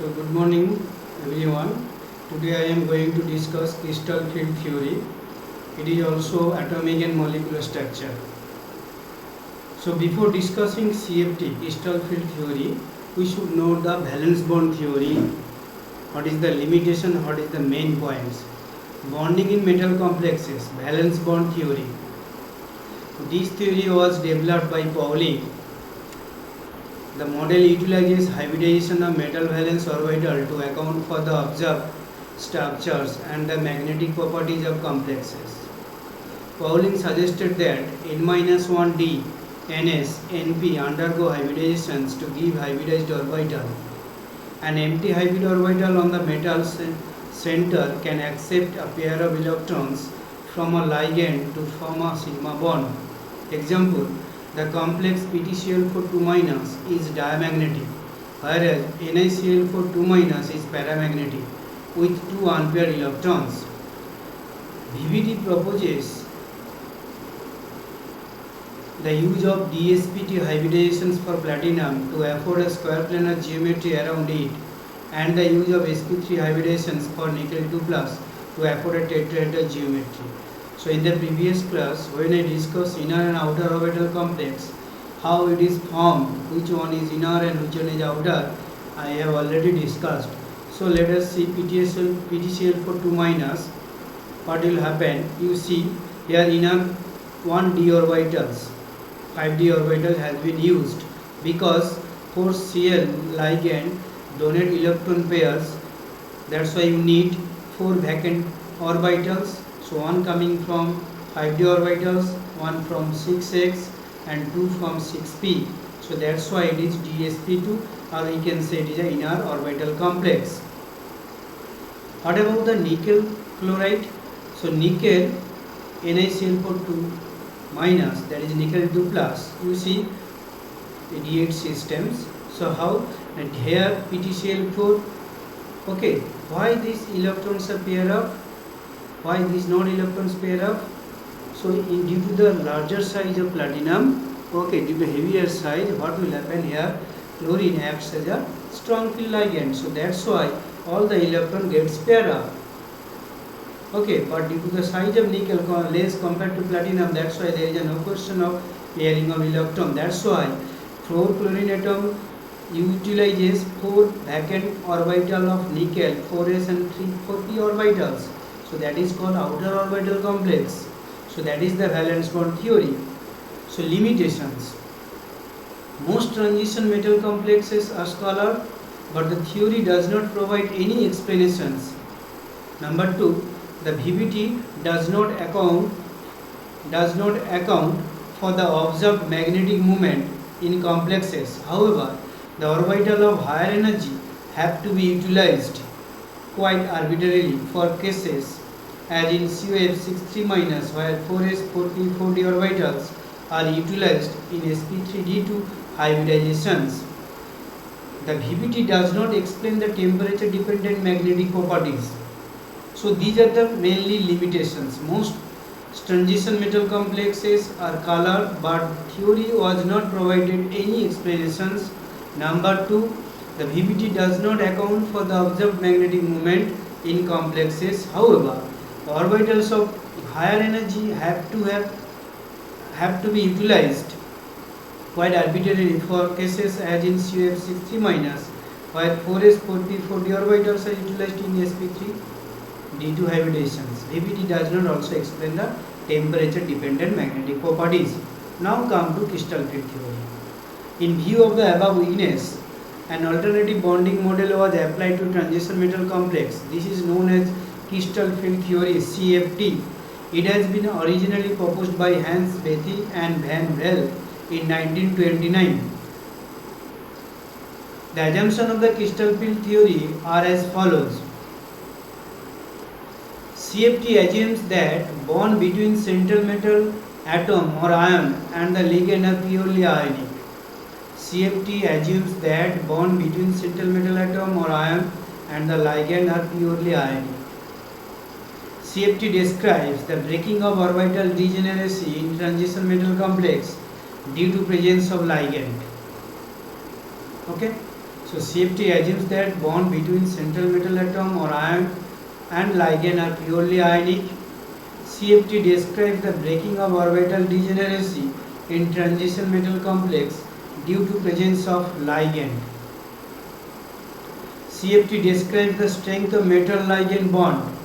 So good morning everyone. Today I am going to discuss crystal field theory. It is also atomic and molecular structure. So before discussing CFT, crystal field theory, we should know the valence bond theory. What is the limitation? What is the main points? Bonding in metal complexes, valence bond theory. This theory was developed by Pauling. The model utilizes hybridization of metal valence orbital to account for the observed structures and the magnetic properties of complexes. Pauling suggested that N-1D, Ns, Np undergo hybridizations to give hybridized orbital. An empty hybrid orbital on the metal center can accept a pair of electrons from a ligand to form a sigma bond. Example, the complex PtCl4 2- is diamagnetic, whereas NiCl4 2- is paramagnetic with 2 unpaired electrons. VVD proposes the use of DsP-T hybridizations for platinum to afford a square planar geometry around it, and the use of sp3 hybridizations for nickel 2+ to afford a tetrahedral geometry. So in the previous class, when I discussed inner and outer orbital complex, how it is formed, which one is inner and which one is outer, I have already discussed. So let us see PtCl4 2-. What will happen? You see here inner 1d orbitals, 5d orbital has been used because 4Cl ligand donate electron pairs. That's why you need 4 vacant orbitals. So one coming from 5d orbitals, one from 6x and 2 from 6p. So that's why it is dsp2, or we can say it is an inner orbital complex. What about the nickel chloride? So nickel NiCl4 2-, that is nickel 2+. You see D8 systems. So how? And here PtCl4. Okay, why these electrons are pair up? Why these non electrons pair up? So due to the larger size of platinum, okay, due to heavier size, what will happen here? Chlorine acts as a strong field ligand. So that's why all the electron gets pair up. Okay, but due to the size of nickel less compared to platinum, that's why there is no question of pairing of electron. That's why fluorochlorine atom utilizes 4 vacant orbital of nickel, 4s and 4p orbitals. So that is called outer orbital complex. So that is the valence bond theory. So limitations. Most transition metal complexes are scalar, but the theory does not provide any explanations. Number 2, the VVT does not account for the observed magnetic moment in complexes. However, the orbital of higher energy have to be utilized quite arbitrarily for cases as in COF6 3-, where 4s, 4p, 4d orbitals are utilized in sp3d2 hybridizations. The VVT does not explain the temperature dependent magnetic properties. So these are the mainly limitations. Most transition metal complexes are colored, but theory was not provided any explanations. Number 2, the VVT does not account for the observed magnetic moment in complexes. However, orbitals of higher energy have to be utilized quite arbitrarily for cases as in COF6 3-, while 4s, 4p, 4d orbitals are utilized in sp3d2 hybridizations. VVT does not also explain the temperature dependent magnetic properties. Now come to crystal field theory. In view of the above weakness, an alternative bonding model was applied to transition metal complex. This is known as crystal field theory, CFT. It has been originally proposed by Hans Bethe and Van Velde in 1929. The assumptions of the crystal field theory are as follows. CFT assumes that bond between central metal atom or ion and the ligand are purely ionic. CFT assumes that bond between central metal atom or ion and the ligand are purely ionic. CFT describes the breaking of orbital degeneracy in transition metal complex due to presence of ligand. Okay, So CFT assumes that bond between central metal atom or ion and ligand are purely ionic. CFT describes the breaking of orbital degeneracy in transition metal complex due to presence of ligand. CFT describes the strength of metal ligand bond.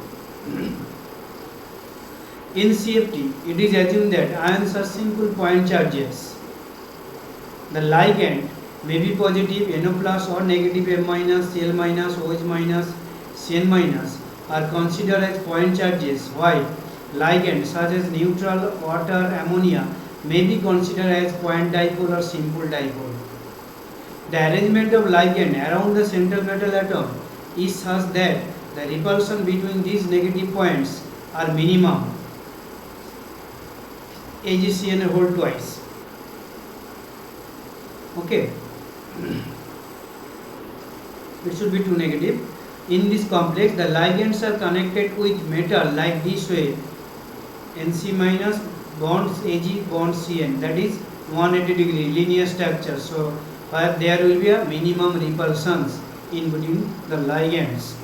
In CFT, it is assumed that ions are simple point charges. The ligand may be positive NO plus or negative M minus, Cl minus, OH minus, Cn minus are considered as point charges, while ligands such as neutral, water, ammonia may be considered as point dipole or simple dipole. The arrangement of ligand around the central metal atom is such that the repulsion between these negative points are minimum, AgCN whole twice. Okay, it should be 2 negative. In this complex, the ligands are connected with metal like this way: Nc minus bonds Ag bonds Cn, that is 180 degree linear structure. So where there will be a minimum repulsions in between the ligands.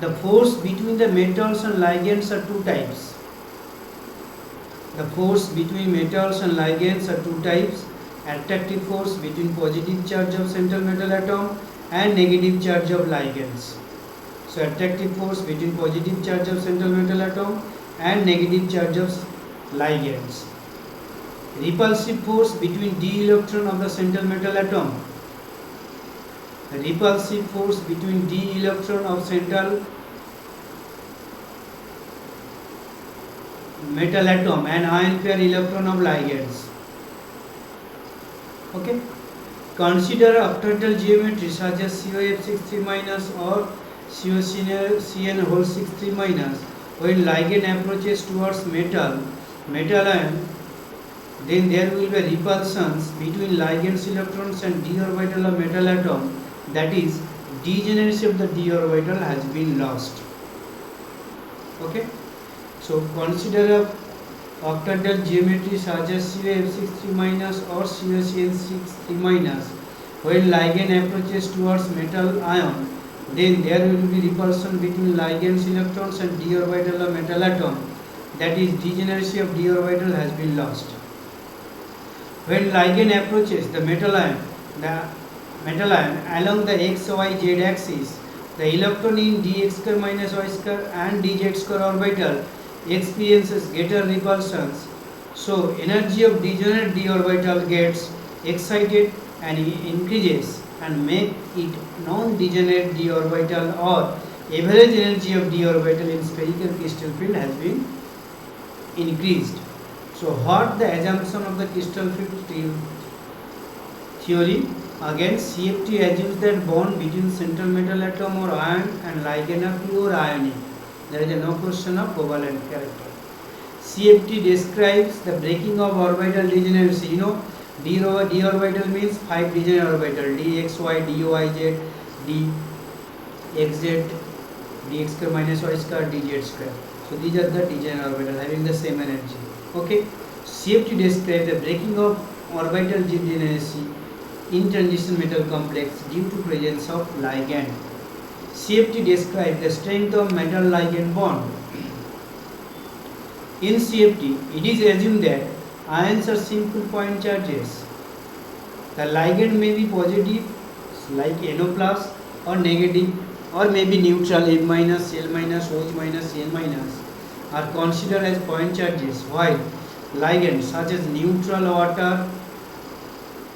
The force between the metals and ligands are two types. The force between metals and ligands are two types: attractive force between positive charge of central metal atom and negative charge of ligands. So attractive force between positive charge of central metal atom and negative charge of ligands. Repulsive force between d electron of the central metal atom. The repulsive force between d electron of central metal atom and ion pair electron of ligands. Okay. Consider octahedral geometry such as COF63 minus or COCN whole 63 minus. When ligand approaches towards metal ion, then there will be repulsions between ligands electrons and d orbital of metal atom, that is degeneracy of the d orbital has been lost. Okay, so consider a octahedral geometry such as COF63 minus or COCN63 minus. When ligand approaches towards metal ion, then there will be repulsion between ligands electrons and d orbital of metal atom, that is degeneracy of d orbital has been lost. When ligand approaches the metal ion along the x, y, z axis, the electron in dx square minus y square and dz square orbital experiences greater repulsions. So energy of degenerate d orbital gets excited and increases and make it non-degenerate d orbital, or average energy of d orbital in spherical crystal field has been increased. So what the assumption of the crystal field theory? Again, CFT assumes that bond between central metal atom or ion and ligand are pure ionic. There is no question of covalent character. CFT describes the breaking of orbital degeneracy. You know, d orbital means 5 degenerate orbital: dxy, dyz, dxz, dx square minus y square, dz square. So these are the degenerate orbital having the same energy. Okay, CFT describes the breaking of orbital degeneracy in transition metal complex due to presence of ligand. CFT describes the strength of metal ligand bond. In CFT, it is assumed that ions are simple point charges. The ligand may be positive like NO plus or negative, or may be neutral M minus, Cl minus, OH minus, Cn minus are considered as point charges, while ligands such as neutral, water,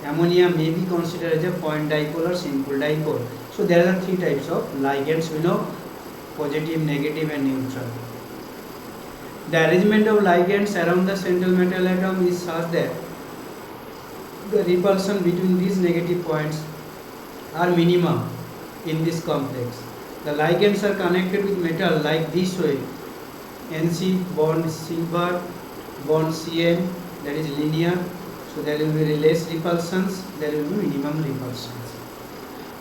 ammonia may be considered as a point dipole or simple dipole. So there are three types of ligands, we know: positive, negative and neutral. The arrangement of ligands around the central metal atom is such that the repulsion between these negative points are minimum in this complex. The ligands are connected with metal like this way: Nc bond silver bond Cn, that is linear. So there will be less repulsions, there will be minimum repulsions.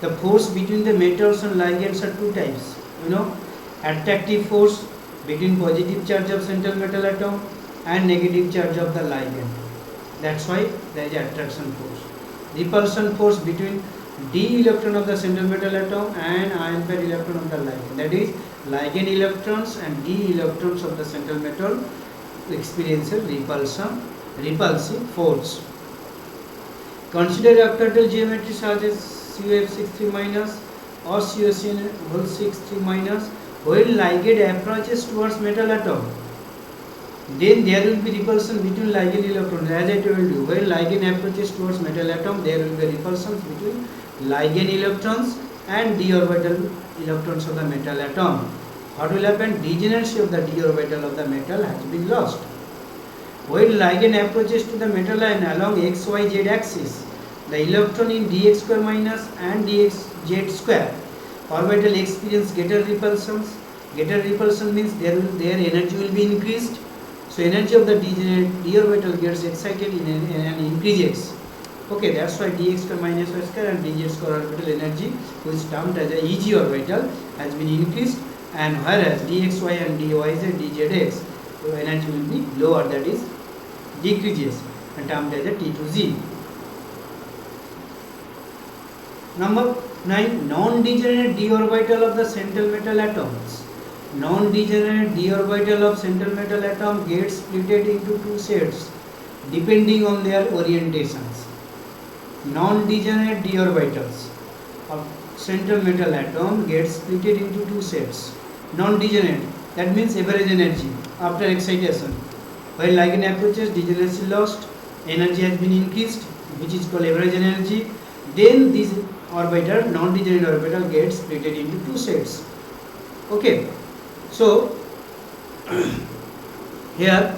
The force between the metals and ligands are two types. You know, attractive force between positive charge of central metal atom and negative charge of the ligand. That's why there is attraction force. repulsion force between d electron of the central metal atom and ion pair electron of the ligand. That is, ligand electrons and d electrons of the central metal experience a repulsive force. Consider octahedral geometry such as CuF63 minus or CuSN63 minus. When ligand approaches towards metal atom, then there will be repulsion between ligand electrons. As I told you, when ligand approaches towards metal atom, there will be repulsions between ligand electrons and d orbital electrons of the metal atom. What will happen? Degeneracy of the d orbital of the metal has been lost. When ligand approaches to the metal line along x, y, z axis, the electron in dx square minus and dx square orbital experience greater repulsions. Greater repulsion means their energy will be increased. So energy of the degenerate d orbital gets excited in an increases. Okay, that's why dx square minus y square and dz square orbital energy, which is termed as a Eg orbital, has been increased, and whereas dxy and dyz, dzx, so energy will be lower, that is decreases, and termed as a T2z. Number 9. Non-degenerate d orbital of the central metal atoms. Non-degenerate d orbital of central metal atom gets split into two sets depending on their orientations. Non-degenerate d orbitals of central metal atom gets split into two sets. Non-degenerate, that means average energy after excitation. While ligand approaches, degeneracy lost, energy has been increased, which is called average energy. Then this orbital, non-degenerate orbital, gets split into two sets. Okay, so here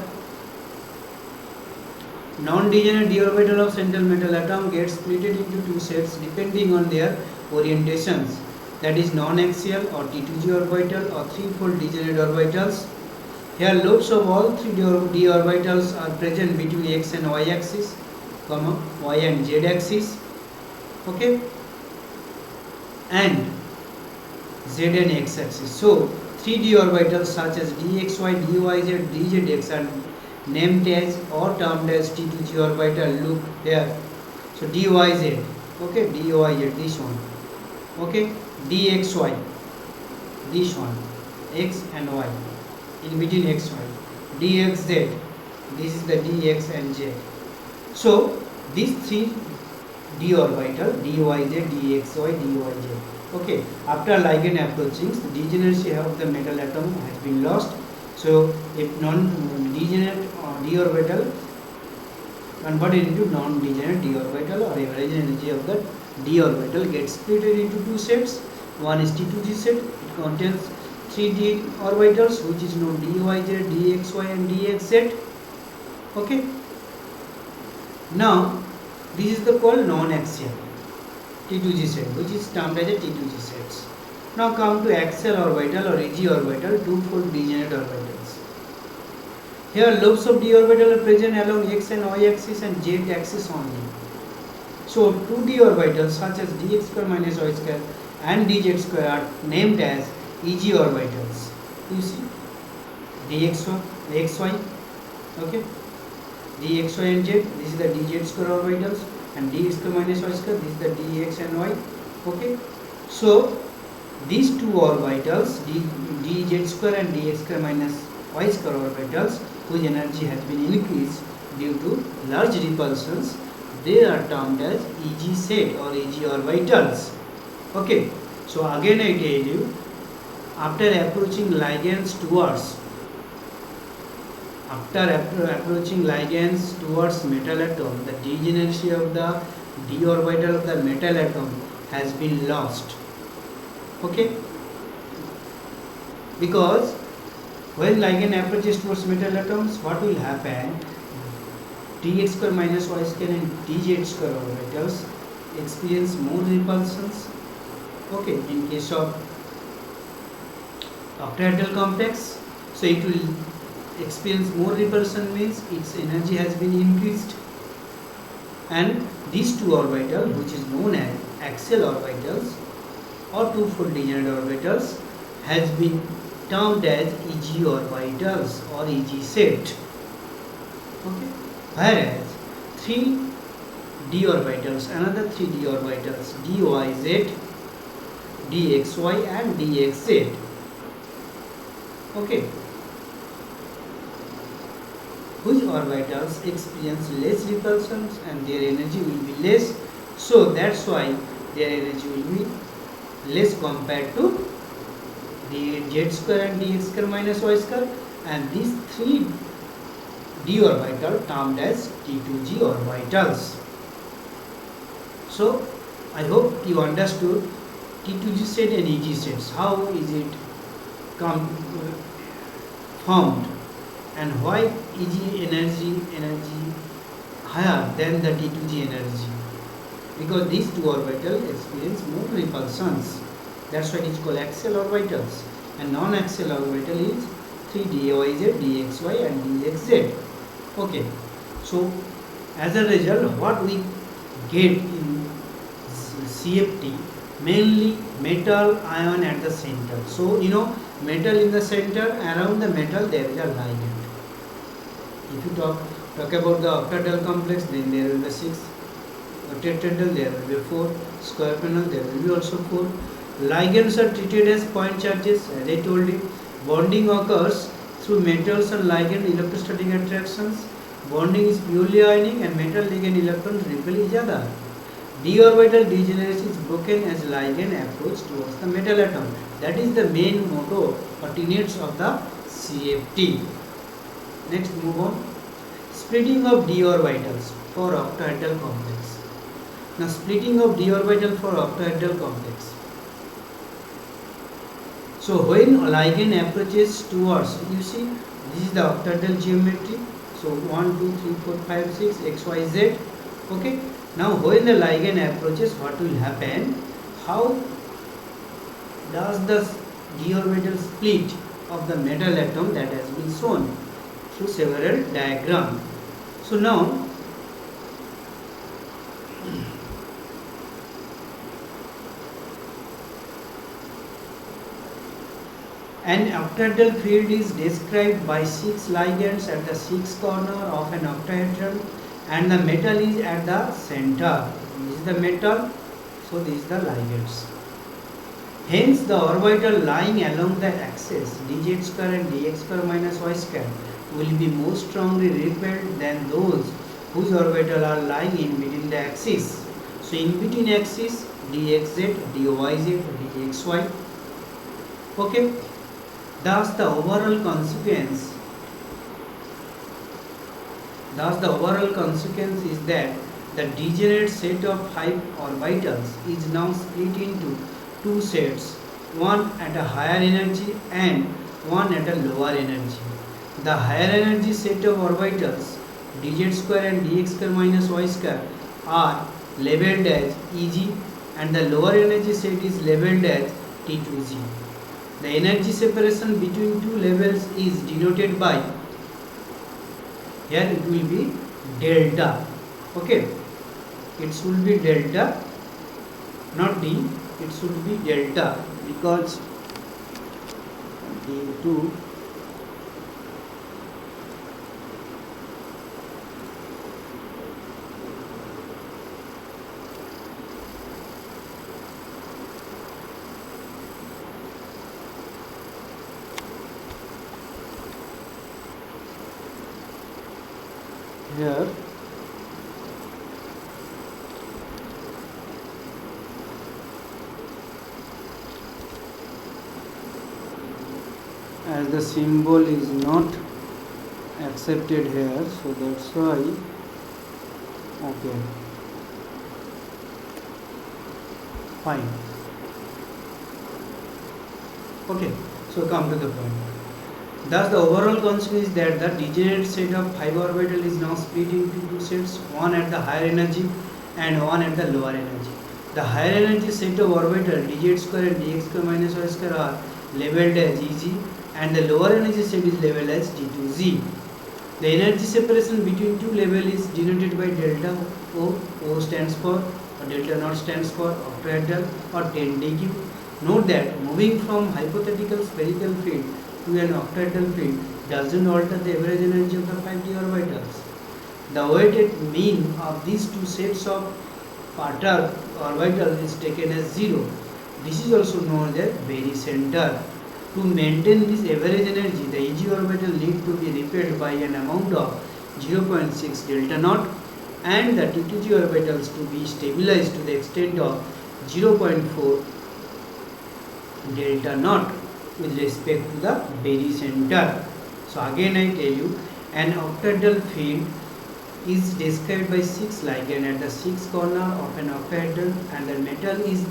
non-degenerate d orbital of central metal atom gets split into two sets depending on their orientations, that is non-axial or T2g orbital or threefold degenerate orbitals. Here lobes of all three d orbitals are present between x and y axis, y and z axis, okay, and z and x axis. So 3d orbitals such as dxy, dyz, dzx are named as or termed as T2g orbital. Look here, so dyz, okay, dyz, this one, okay, dxy, this one, x and y, in between x, y, dxz, this is the dx and z. So these three d orbital, dyz, dxy, dyz, okay, after ligand approaching, the degeneracy of the metal atom has been lost. So if non-degenerate d orbital converted into non-degenerate d orbital, or average energy of the d orbital gets split into two sets. One is T2g set, it contains 3d orbitals, which is known dyz, dxy and dxz. Okay, now this is the called non-axial T2g set, which is termed as a T2g sets. Now come to axial orbital or Ag orbital, two-fold degenerate orbitals. Here lobes of d orbital are present along x and y axis and z axis only. So 2d orbitals such as dx square minus y square and dz square are named as Eg orbitals. You see, dxy, xy, okay, dxy and z, this is the dz square orbitals, and d square minus y square, this is the dx and y, okay. So these two orbitals, dz square and dx square minus y square orbitals, whose energy has been increased due to large repulsions, they are termed as Eg set or Eg orbitals. Okay, so again I tell you, after approaching ligands towards metal atom, the degeneracy of the d orbital of the metal atom has been lost. Okay, because when ligand approaches towards metal atoms, what will happen? Dx square minus y square and dz square orbitals experience more repulsions. Okay, in case of octahedral complex, so it will experience more repulsion, means its energy has been increased, and these two orbitals, which is known as axial orbitals or two-fold degenerate orbitals, has been termed as Eg orbitals or Eg set. Okay, whereas 3d d orbitals, another 3 d orbitals, dyz, dxy and dxz. Okay, whose orbitals experience less repulsions and their energy will be less, so that's why their energy will be less compared to dz square and dx square minus y square, and these 3 d orbital termed as T2g orbitals. So I hope you understood T2g set and EG sets. How is it formed and why EG energy higher than the T2g energy? Because these two orbitals experience more repulsions. That's why it is called axial orbitals. And non-axial orbital is 3 dyz, dxy and dxz. Okay, so as a result, what we get in CFT, mainly metal ion at the center. So you know, metal in the center, around the metal there is a ligand. If you talk about the octahedral complex, then there will be 6. Tetrahedral there will be 4. Square panel there will be also 4. Ligands are treated as point charges, as I told you. Bonding occurs through metals and ligand electrostatic attractions. Bonding is purely ionic and metal ligand electrons repel each other. D orbital degeneracy is broken as ligand approach towards the metal atom. That is the main motto or tenets of the CFT. Next, move on. Splitting of d orbitals for octahedral complex. Now, splitting of d orbital for octahedral complex. So when a ligand approaches towards, you see, this is the octahedral geometry. So 1, 2, 3, 4, 5, 6, x, y, z. Okay. Now when the ligand approaches, what will happen? How does the d orbital split of the metal atom? That has been shown through several diagrams. So now an octahedral field is described by 6 ligands at the 6th corner of an octahedron, and the metal is at the center. This is the metal, so this is the ligands. Hence, the orbital lying along the axis dz square and dx square minus y square will be more strongly repelled than those whose orbital are lying in between the axis. So, in between axis dxz, dyz, dxy. Okay. Thus the overall consequence is that the degenerate set of 5 orbitals is now split into 2 sets, one at a higher energy and one at a lower energy. The higher energy set of orbitals dz square and dx square minus y square are labeled as Eg, and the lower energy set is labeled as T2g. The energy separation between two levels is denoted by, here it will be delta. Okay, it should be delta, not d, it should be delta, because d2 here as the symbol is not accepted here, so that's why. Okay, fine. Okay, so come to the point. Thus, the overall consequence is that the degenerate set of 5 orbital is now split into 2 sets, one at the higher energy and one at the lower energy. The higher energy set of orbital dz square and dx square minus y square are labeled as Eg, and the lower energy set is labeled as T2g. The energy separation between two levels is denoted by delta O. O stands for, or delta naught stands for octahedral or 10 dq. Note that moving from hypothetical spherical field to an octahedral field doesn't alter the average energy of the 5d orbitals. The weighted mean of these two sets of perturbed orbitals is taken as 0. This is also known as barycenter. To maintain this average energy, the Eg orbital need to be repelled by an amount of 0.6 delta naught, and the T2G orbitals to be stabilized to the extent of 0.4 delta naught with respect to the barycenter. So again I tell you, an octahedral field is described by 6 ligands at the 6 corner of an octahedral, and the metal is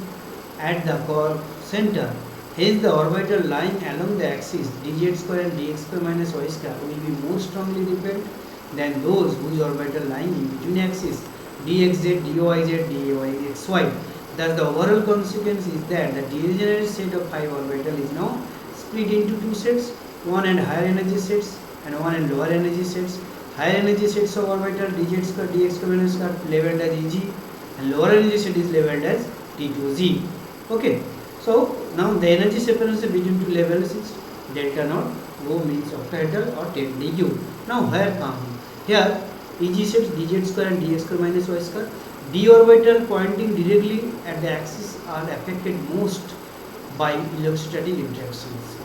at the core center. Hence the orbital lying along the axis dz square and dx square minus y square will be more strongly repelled than those whose orbital lying in between axis dxz, dyz, dayxy. Thus the overall consequence is that the degenerate set of 5 orbital is now split into two sets, one and higher energy sets and one and lower energy sets. Higher energy sets of orbital dz square, dx square minus square labeled as Eg, and lower energy set is labeled as T2G. Okay, so now the energy separation between two levels is delta naught. Rho means octahedral or 10 dq. Now where come here? Eg sets dz square and dx square minus y square. D orbital pointing directly at the axis are affected most by electrostatic interactions.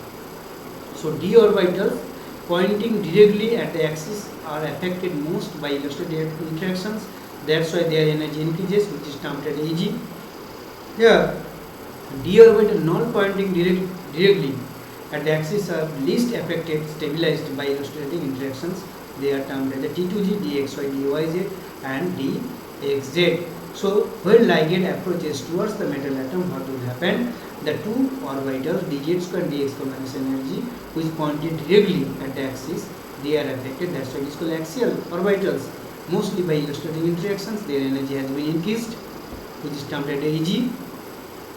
So D orbitals pointing directly at the axis are affected most by electrostatic interactions. That's why their energy increases, which is termed as Eg. Here D orbital not pointing directly at the axis are least affected, stabilized by electrostatic interactions. They are termed as the T2G, dxy, dyz and dxz. So when ligand approaches towards the metal atom, what will happen? The two orbitals dz square and dx square minus energy which pointed directly at the axis, they are affected. That's why it is called axial orbitals. Mostly by electrostatic interactions, their energy has been increased, which is termed as Eg,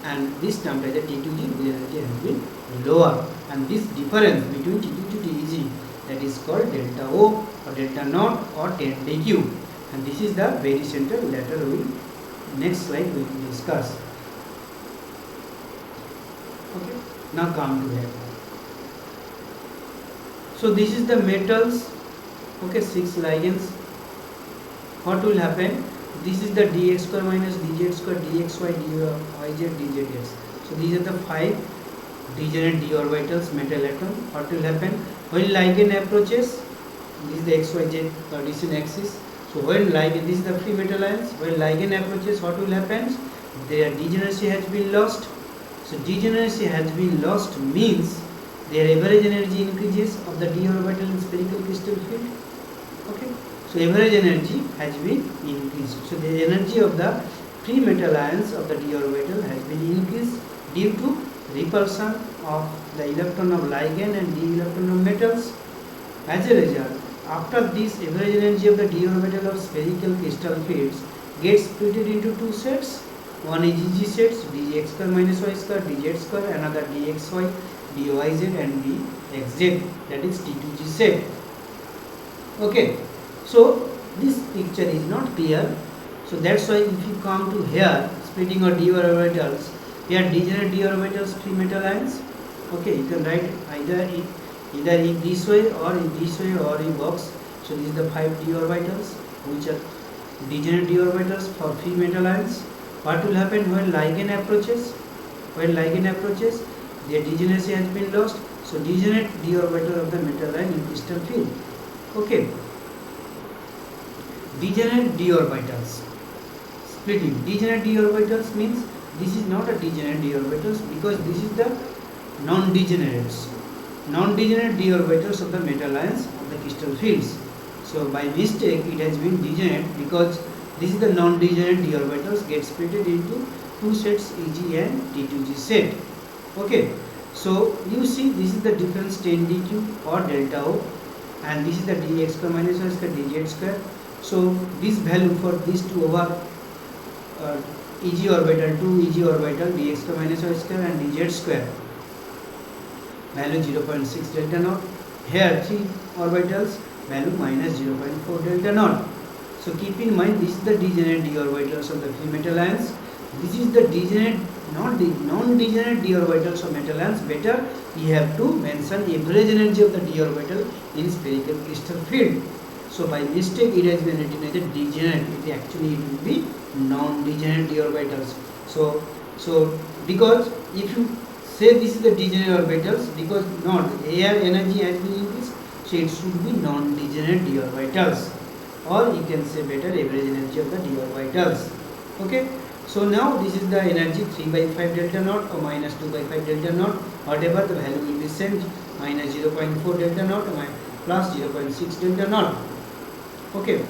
and this term as a T2G, whose energy has been lower, and this difference between T2 to Teg, that is called delta O or delta naught or 10 dq, and this is the barycenter. Later we will, next slide we will discuss. Okay, now come to here. So this is the metals. Okay, 6 ligands. What will happen? This is the dx square minus dz square, dxy, dyz, dzx. So these are the 5 degenerate d orbitals metal atom. What will happen when ligand approaches? This is the xyz Cartesian axis. So when ligand, this is the free metal ions. When ligand approaches, what will happen? Their degeneracy has been lost. So degeneracy has been lost means their average energy increases of the d orbital in spherical crystal field. Okay. So average energy has been increased. So the energy of the free metal ions of the d orbital has been increased due to repulsion of the electron of ligand and d electron of metals. As a result, after this, average energy of the d orbital of spherical crystal fields gets split into two sets. One is Eg sets, dx square minus y square, dz square, another dxy, dyz and dxz, that is T2G set. Okay. So this picture is not clear. So that's why if you come to here, splitting of d orbitals, here degenerate d orbitals, free metal ions. Okay, you can write either in this way or in this way or in box. So these are the 5 d orbitals which are degenerate d orbitals for free metal ions. What will happen when ligand approaches? When ligand approaches, their degeneracy has been lost. So degenerate d orbital of the metal ion in crystal field. Okay. Degenerate d orbitals. Splitting. Degenerate d orbitals means this is not a degenerate d orbitals because this is the non-degenerates. Non-degenerate d orbitals of the metal ions of the crystal fields. So by mistake it has been degenerate because this is the non-degenerate d orbitals get split into two sets Eg and T2G set. Okay. So you see this is the difference 10 dq or delta O, and this is the dx square minus y square dz square. So this value for these two over Eg orbital, 2 Eg orbital, dx square minus y square and dz square, value 0.6 delta naught. Here 3 orbitals, value minus 0.4 delta naught. So keep in mind this is the degenerate d orbitals of the free metal ions. This is the degenerate, non-degenerate d orbitals of metal ions. Better we have to mention average energy of the d orbital in spherical crystal field. So by mistake it has been written as a degenerate. It actually it will be non-degenerate d orbitals. So because if you say this is the degenerate orbitals, because not air energy has been increased, so it should be non-degenerate d orbitals, or you can say better average energy of the d orbitals. Okay. So now this is the energy 3 by 5 delta naught or minus 2 by 5 delta naught, whatever the value will be sent, minus 0.4 delta naught or plus 0.6 delta naught. Okay.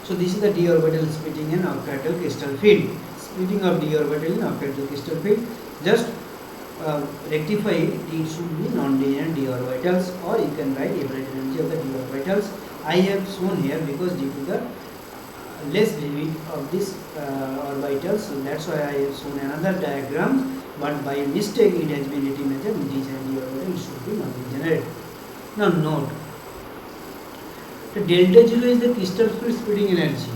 So this is the d orbital splitting in octahedral crystal field. Splitting of d orbital in octahedral crystal field. Just rectify it. It should be non-degenerate d orbitals, or you can write average energy of the d orbitals. I have shown here because due to the less limit of this orbitals, so that's why I have shown another diagram. But by mistake it has been written as a degenerate d orbital. It should be non-degenerate. Now note, the delta 0 is the crystal field splitting energy.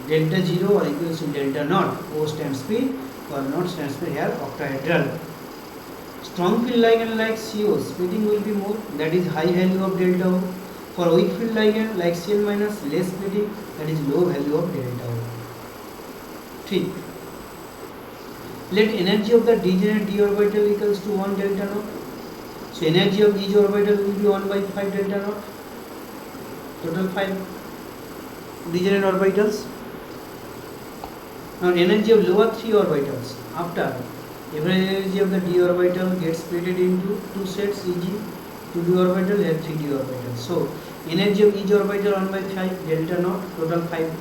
Delta 0 or equals to delta naught. O stands speed or naught stands for here octahedral. Strong field ligand like CO, splitting will be more, that is high value of delta O. For weak field ligand like Cl minus, less splitting, that is low value of delta O. ठीक. Let energy of the degenerate d orbital equals to 1 delta naught. So energy of each orbital will be 1 by 5 delta naught. Total 5 degenerate orbitals. Now energy of lower 3 orbitals, after average energy of the d orbital gets split into two sets, e.g. 2d orbital and 3d orbital. So energy of each orbital 1 by 5 delta naught, total 5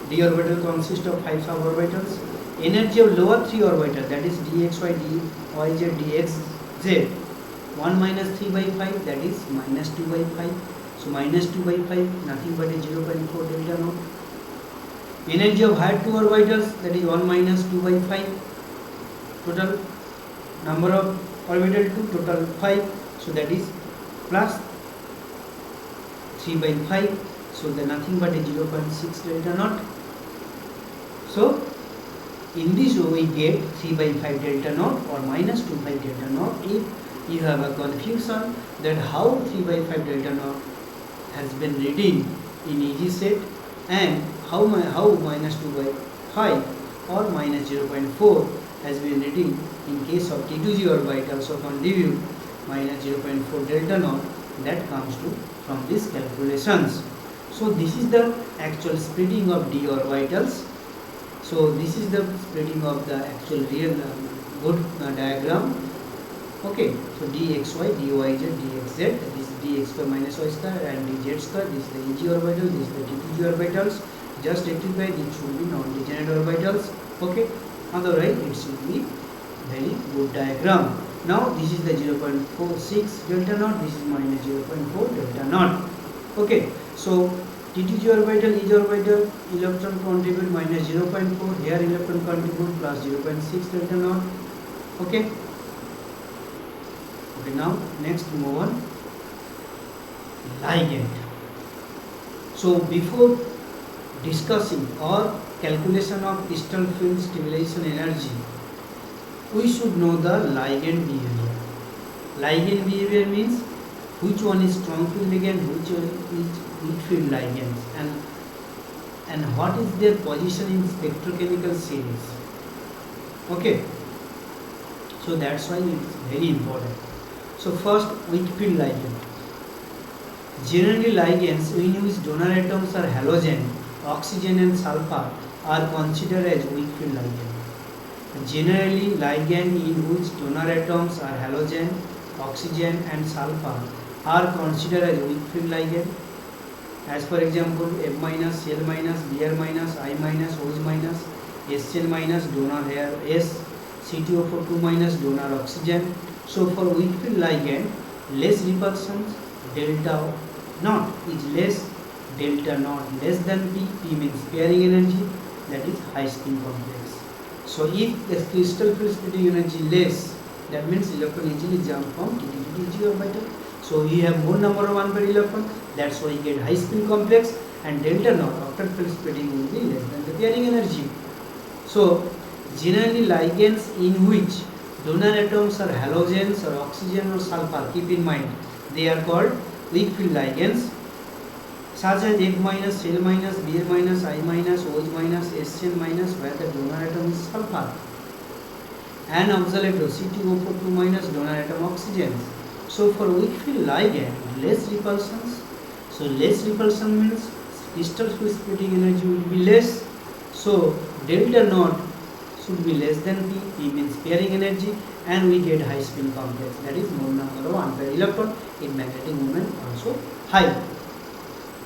d orbital consists of 5 suborbitals. Energy of lower 3 orbital, that is dxy, dyz, dxz, 1 minus 3 by 5, that is minus 2 by 5. So minus 2 by 5, nothing but a 0.4 delta naught. Energy of higher 2 orbitals, that is 1 minus 2 by 5. Total number of orbital 2, total 5. So that is plus 3 by 5. So the nothing but a 0.6 delta naught. So in this way we get 3 by 5 delta naught or minus 2 by delta naught. If you have a confusion that how 3 by 5 delta naught has been written in easy set and how minus 2 by 5 or minus 0.4 has been written in case of T2G orbital, so contribute minus 0.4 delta naught, that comes to from these calculations. So this is the actual splitting of d orbitals. So this is the splitting of the actual real good diagram. Okay, so dxy, dyz, dxz, this is dx2 minus y square and dz square, this is the Eg orbital, this is the T2G orbitals. Just rectify, these should be non-degenerate orbitals. Okay, otherwise it should be very good diagram. Now this is the 0.46 delta naught, this is minus 0.4 delta naught. Okay, so T2G orbital, each orbital, electron contribute minus 0.4, here electron contribute plus 0.6 delta naught. Okay. Okay, now next move on ligand. So before discussing or calculation of crystal field stimulation energy, we should know the ligand behavior. Ligand behavior means which one is strong field ligand, which one is weak field ligands, and what is their position in spectrochemical series. Okay, so that's why it's very important. So first, weak field ligand. Generally ligands in which donor atoms are halogen, oxygen and sulfur are considered as weak field ligand. Generally ligand in which donor atoms are halogen, oxygen and sulfur are considered as weak field ligand. As for example, F minus, Cl minus, Br minus, I minus, OH minus, HCl minus, donor here S, CTO4 2 minus, donor oxygen. So for weak field ligand, less repulsions, delta naught is less, delta naught less than P. P means pairing energy, that is high spin complex. So if the crystal field splitting energy less, that means electron easily jump from T to T orbital. So you have more number of unpaired electron, that's why you get high spin complex, and delta naught after field splitting will be less than the pairing energy. So generally ligands in which donor atoms are halogens or oxygen or sulfur, keep in mind, they are called weak field ligands. such as F minus, Cl minus, Br minus, I minus, OH minus, HCl minus, where the donor atom is sulfur, and oxalato C2O4 2 minus, donor atom oxygen. So for weak field ligand, less repulsions. So less repulsion means crystal splitting energy will be less. So delta naught should be less than P. P means pairing energy, and we get high spin complex, that is more number of unpaired electron in magnetic moment also high.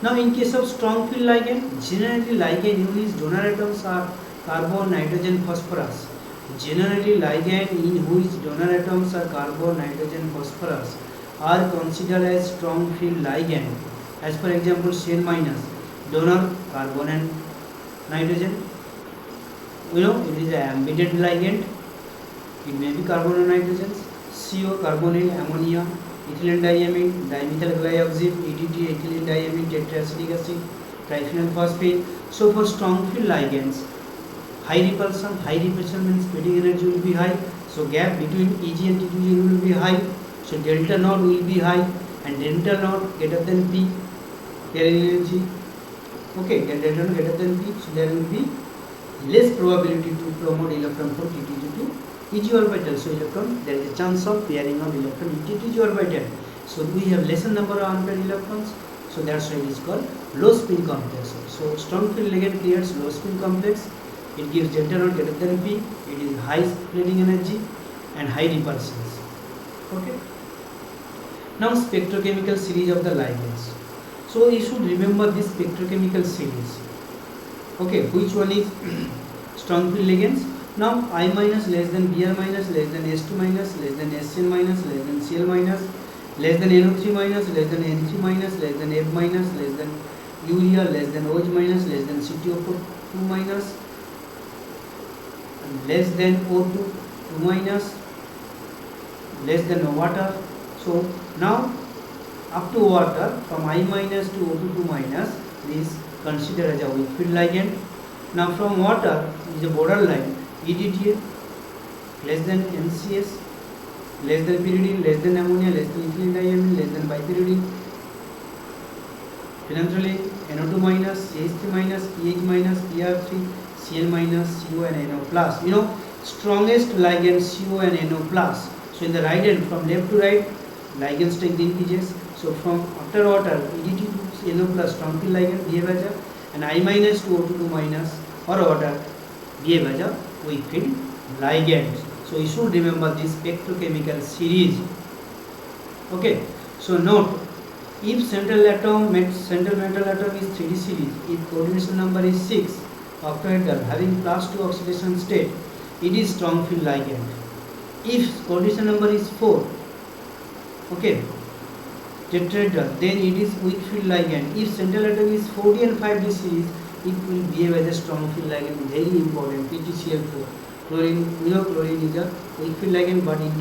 Now in case of strong field ligand, generally ligand in which donor atoms are carbon, nitrogen, phosphorus. Generally ligand in which donor atoms are carbon, nitrogen, phosphorus are considered as strong field ligand. As for example, Cl minus, donor carbon and nitrogen. You know, it is an ambident ligand. It may be carbon or nitrogen. CO, carbonyl, ammonia, ethylene diamine, dimethyl glyoxide, EDT, ethylene diamine, tetraacetic acid, triphenyl phosphate. So for strong field ligands, high repulsion means splitting energy will be high. So gap between Eg and T2G will be high. So delta naught will be high, and delta naught greater than P, pairing energy. Okay, delta naught greater than P, so there will be less probability to promote electron from T2G to Eg orbital. So electron, there is a chance of pairing of electron in T2G orbital. So we have lesser number of unpaired electrons. So that's why it is called low spin complex. So strong field ligand creates low spin complex. It gives delta naught greater than P. It is high splitting energy and high repulsions. Okay. Now spectrochemical series of the ligands. So you should remember this spectrochemical series. Okay, which one is strong field ligands? Now I minus less than Br minus less than S2 minus less than SN minus less than Cl minus less than NO3 minus less than N3 minus less than F minus less than urea less than OH minus less than C2O4 2 minus less than O2 2 minus less than water. So now up to water, from I minus to O2 2 minus is considered as a weak field ligand. Now from water is a borderline EDTA less than NCS, less than pyridine, less than ammonia, less than ethylene diamine, less than bipyridine, phenanthroline, NO2 minus, CH3 minus, pH minus, PR3, Cl minus, CO and NO plus. You know, strongest ligand CO and NO plus. So in the right hand, from left to right, ligand strength increases. So from after water, EDT to NO plus, strong field ligand behave as a, and I minus to O2 2 minus or water behave as a weak field ligands. So you should remember this spectrochemical series. Okay. So note, if central metal atom is 3D series, if coordination number is 6, octahedral having +2 oxidation state, it is strong field ligand. If coordination number is 4, okay, tetrahedral, then it is weak field ligand. If central atom is 4D and 5D series, it will behave as a strong field ligand. Very important, PgCl4. Chlorine, chlorine is a weak field ligand, but in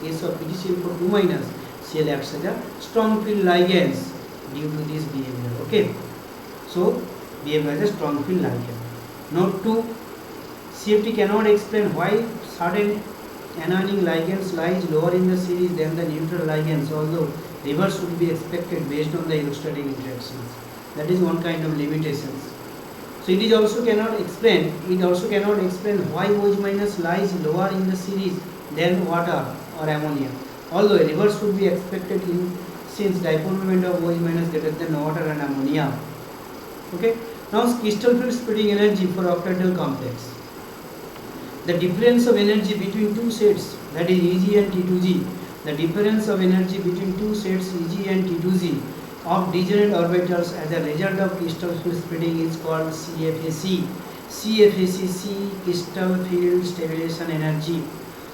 case of PgCl4 2 minus, Cl acts as a strong field ligands due to this behavior. Okay, so behave as a strong field ligand. Note 2, CFT cannot explain why certain anionic ligands lies lower in the series than the neutral ligands, although reverse would be expected based on the electrostatic interactions. That is one kind of limitations. So it also cannot explain why OH minus lies lower in the series than water or ammonia, although a reverse would be expected since dipole moment of OH minus greater than water and ammonia. Okay. Now crystal field splitting energy for octahedral complex. The difference of energy between two sets, that is Eg and T2G, the difference of energy between two sets Eg and T2G of degenerate orbitals as a result of crystal field splitting is called CFAC. CFAC, crystal field stabilization energy.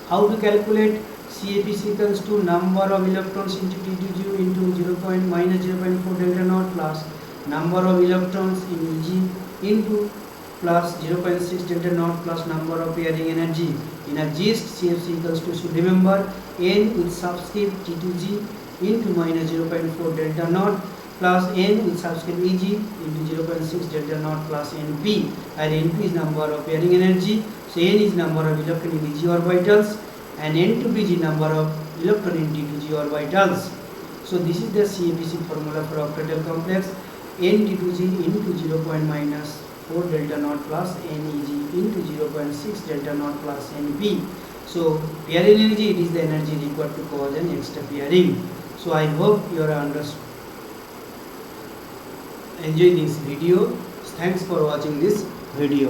How to calculate? CFAC equals to number of electrons into T2G into 0.4 delta naught plus number of electrons in Eg into plus 0.6 delta naught plus number of pairing energy. In a gist, CFC equals to, should remember, N with subscript T2G into minus 0.4 delta naught plus N with subscript Eg into 0.6 delta naught plus Np, and Np is number of pairing energy. So N is number of electron in Eg orbitals and N2P is number of electron in T2G orbitals. So this is the CFC formula for octahedral complex. n T2G into 0. minus 4 delta naught plus NEG into 0.6 delta naught plus NP. So pair energy, it is the energy required to cause an extra pairing. So I hope you are enjoy this video. Thanks for watching this video.